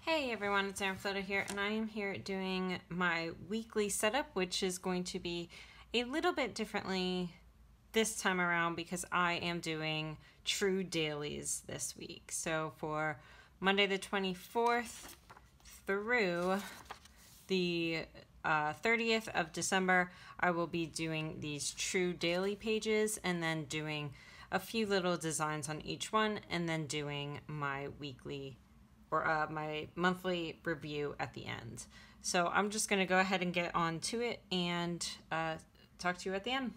Hey everyone, it's Floater here, and I am here doing my weekly setup, which is going to be a little bit differently this time around because I am doing true dailies this week. So for Monday the 24th through the 30th of December, I will be doing these true daily pages and then doing a few little designs on each one and then doing my weekly or my monthly review at the end. So I'm just going to go ahead and get on to it and talk to you at the end.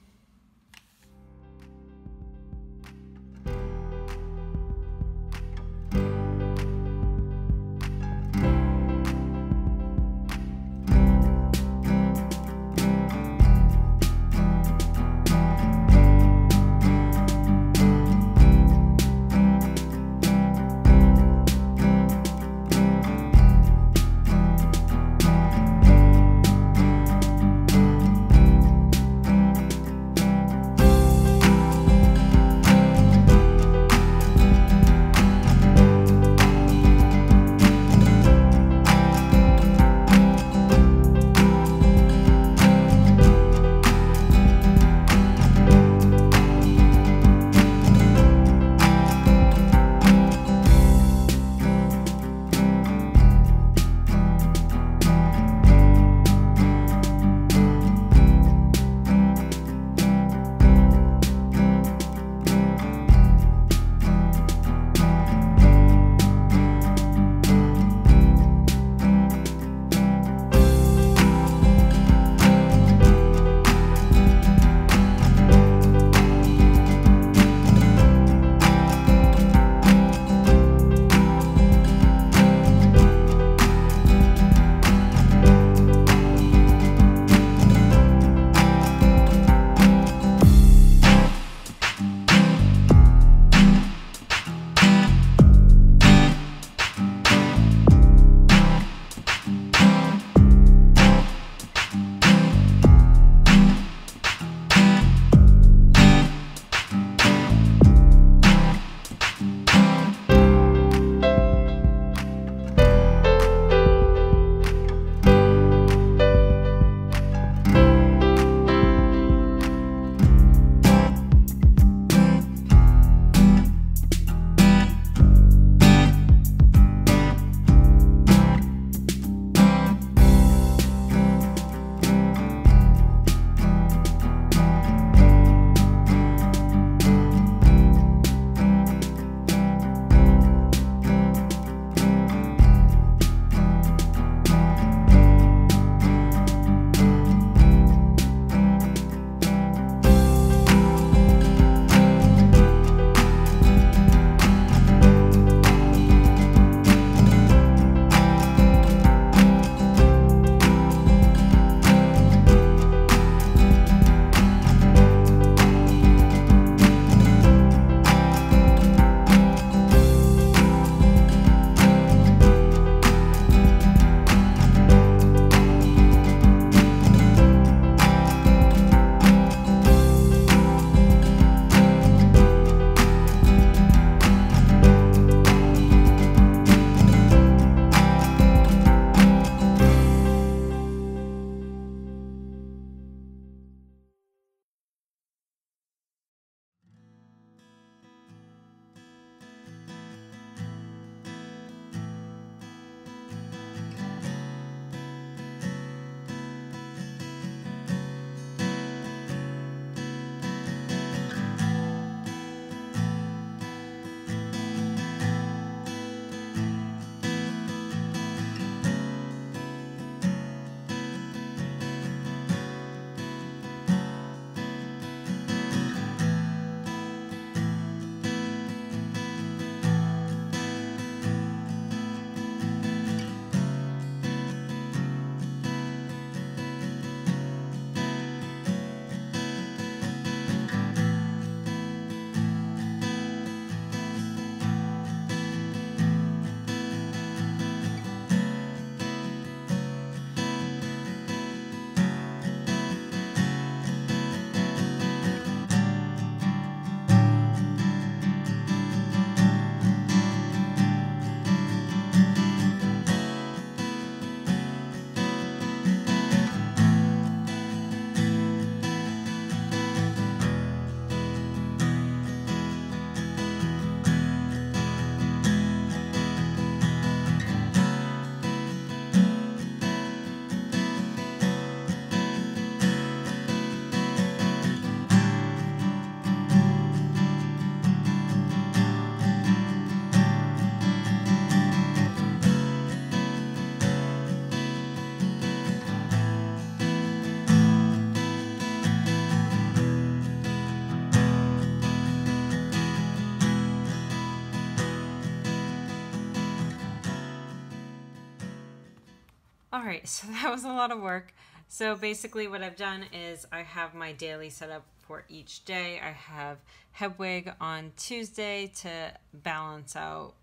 All right, so that was a lot of work. So basically what I've done is I have my daily setup for each day. I have Hedwig on Tuesday to balance out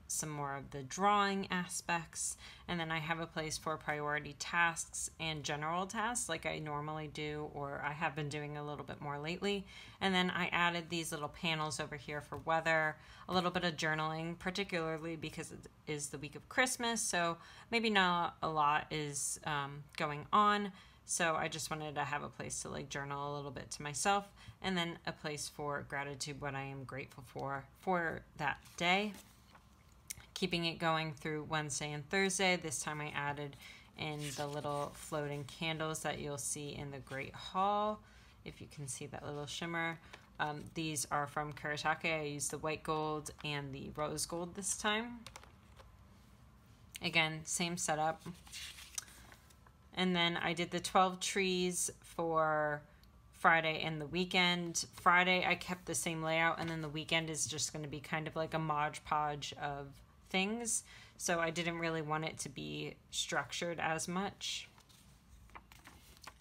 some more of the drawing aspects. And then I have a place for priority tasks and general tasks like I normally do, or I have been doing a little bit more lately. And then I added these little panels over here for weather, a little bit of journaling, particularly because it is the week of Christmas. So maybe not a lot is going on. So I just wanted to have a place to like journal a little bit to myself, and then a place for gratitude, what I am grateful for that day. Keeping it going through Wednesday and Thursday. This time I added in the little floating candles that you'll see in the Great Hall, if you can see that little shimmer. These are from Kuretake. I used the white gold and the rose gold this time. Again, same setup. And then I did the 12 trees for Friday and the weekend. Friday I kept the same layout, and then the weekend is just going to be kind of like a Mod Podge of things. So I didn't really want it to be structured as much.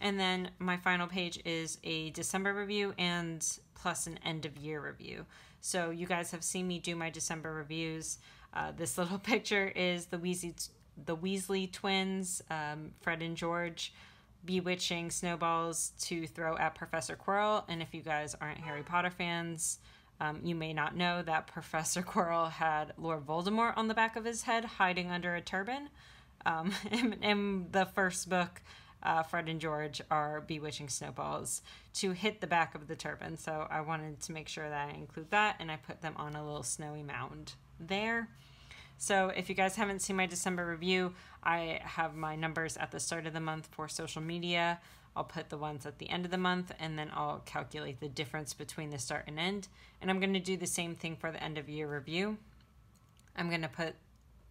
And then my final page is a December review and plus an end of year review. So you guys have seen me do my December reviews. This little picture is the Weasley twins, Fred and George, bewitching snowballs to throw at Professor Quirrell. And if you guys aren't Harry Potter fans, you may not know that Professor Quirrell had Lord Voldemort on the back of his head hiding under a turban. In the first book, Fred and George are bewitching snowballs to hit the back of the turban. So I wanted to make sure that I include that, and I put them on a little snowy mound there. So if you guys haven't seen my December review, I have my numbers at the start of the month for social media. I'll put the ones at the end of the month, and then I'll calculate the difference between the start and end. And I'm going to do the same thing for the end of year review. I'm going to put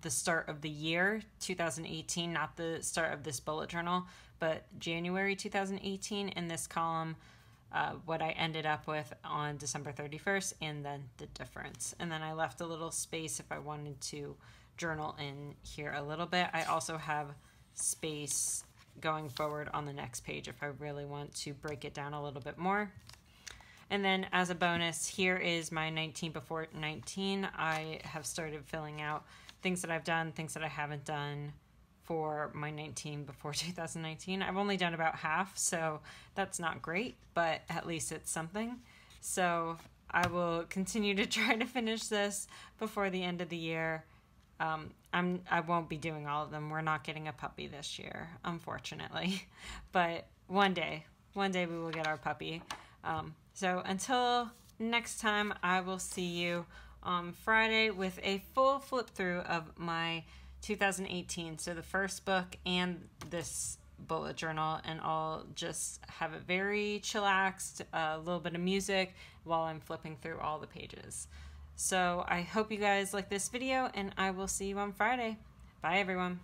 the start of the year, 2018, not the start of this bullet journal, but January 2018 in this column, what I ended up with on December 31st, and then the difference. And then I left a little space if I wanted to journal in here a little bit. I also have space going forward on the next page if I really want to break it down a little bit more. And then as a bonus, here is my 19 before 19. I have started filling out things that I've done, things that I haven't done for my 19 before 2019. I've only done about half, so that's not great, but at least it's something. So I will continue to try to finish this before the end of the year. I won't be doing all of them. We're not getting a puppy this year, unfortunately, but one day we will get our puppy. So until next time, I will see you on Friday with a full flip through of my 2018. So the first book and this bullet journal, and I'll just have it very chillaxed, a little bit of music while I'm flipping through all the pages. So I hope you guys like this video, and I will see you on Friday. Bye everyone.